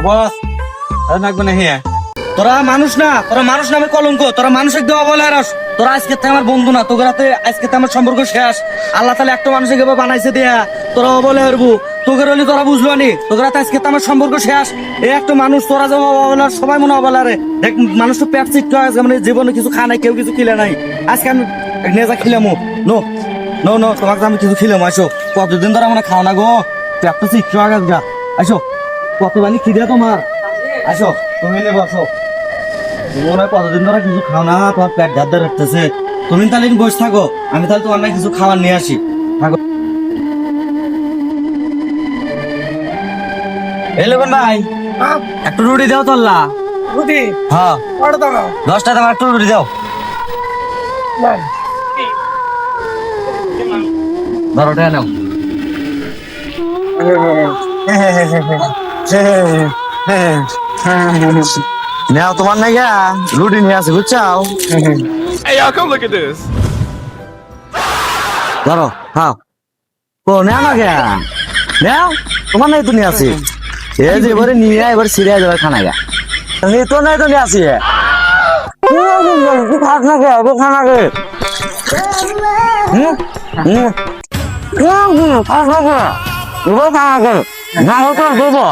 বস লাগবে না হিয়া তোরা মানুষ না আমি কলঙ্ক, তোরা মানুষের দেওয়া বলে আরস। তোরা আজকে আমার বন্ধু না, তোর রাতে আজকে আমার সম্পর্ক শেষ। আল্লাহ তাহলে একটা মানুষকে বানাইছে দেয়া, তোরা বলে হারবো তোকে হলে তোরা বুঝলো নি, তোর রাতে আজকে আমার সম্পর্ক শেষ। এই একটা মানুষ তোরা যে অবলার সবাই মনে অবলারে দেখ, মানুষ তো পেট চিটকে আছে, মানে জীবনে কিছু খা নাই, কেউ কিছু কিলে নাই। আজকে আমি নেজা খিলামো নো নো নো, তোমাকে আমি কিছু খিলাম। আসো, কতদিন ধরে আমরা খাও না গো, পেটটা চিটকে আগে যা। আসো, কত বানি খিদে তোমার, আসো তুমি নেবো, আসো। মনে হয় কতদিন ধরে কিছু খাও না, তোমার পেট ধার রাখতেছে। তুমি তাহলে বসে থাকো, আমি তাহলে তোমার না কিছু খাবার নিয়ে আসি। থাকো। এই লোকন ভাই, একটু রুটি দাও তোল্লা। রুটি হ্যাঁ, কত টাকা? 10 টাকা একটু রুটি দাও। ধরো টাকা নাও। নাও তোমার না গিয়া রুটি নিয়ে আসি, বুঝছাও? Hey, y'all, come look at this. ধরো খাও। ও নেও না গিয়া, নেও তোমার নাই তো নিয়ে আসি। এই যে এবারে নিয়ে এবার সিরিয়া যাবে খানা গা, তো নাই তো নিয়ে আসি। খাস না গে, খানা গে। খাস না গে, খানা গে। না হতো দেবো।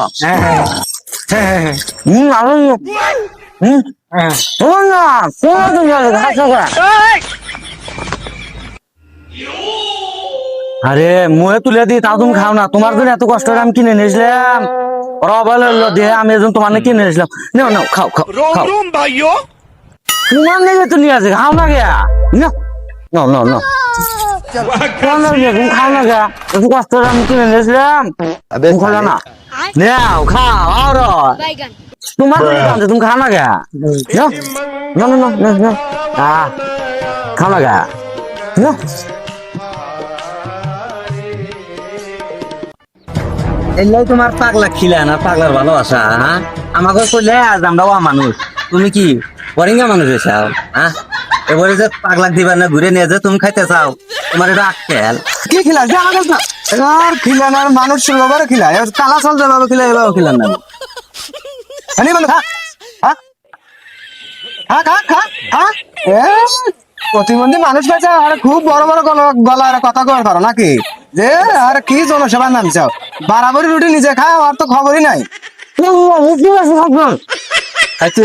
আরে মুয়ে তুলে দিই, তাও তুমি খাও না। তোমার জন্য এত কষ্ট করে আমি কিনে নিয়েছিলাম, দিয়ে আমি একজন তোমার কিনে নিয়েছিলাম। নাও নাও, খাও খাও খাও। তোমার নেই তো নিয়ে আসে, খাও না গিয়া। নাও নাও নাও, তুমি খাও না গিয়া, এত কষ্ট করে আমি কিনে নিয়েছিলাম। খাও না, নাও খাও। আর তোমার তুমি খাও না গিয়া, না না না না, খাও না গিয়া। এলাই তোমার পাগলা খিলান আর পাগলার ভালোবাসা। হ্যাঁ, আমাকে কইলে আজ আমরাও মানুষ, তুমি কি বরিঙ্গা মানুষ হয়েছাও? হ্যাঁ, এবারে যে পাগলা দিবা না ঘুরে নিয়ে যে তুমি খাইতে চাও, তোমার এটা আক্কেল কি খিলা যে আমাকে আর খিলা না, মানুষ লোবারে খিলা, কালা চল যাবে খিলা, এবার খিলান না। আনি বলে খা খা খা খা খা। প্রতিবন্ধী মানুষ পাইছে আর খুব বড় বড় গলা আর কথা কয়ে পারো নাকি? যে আর কি জনসেবা নামছাও, বারাবরি রুটি নিজে খাও, আর তো খবরই নাই। আচ্ছা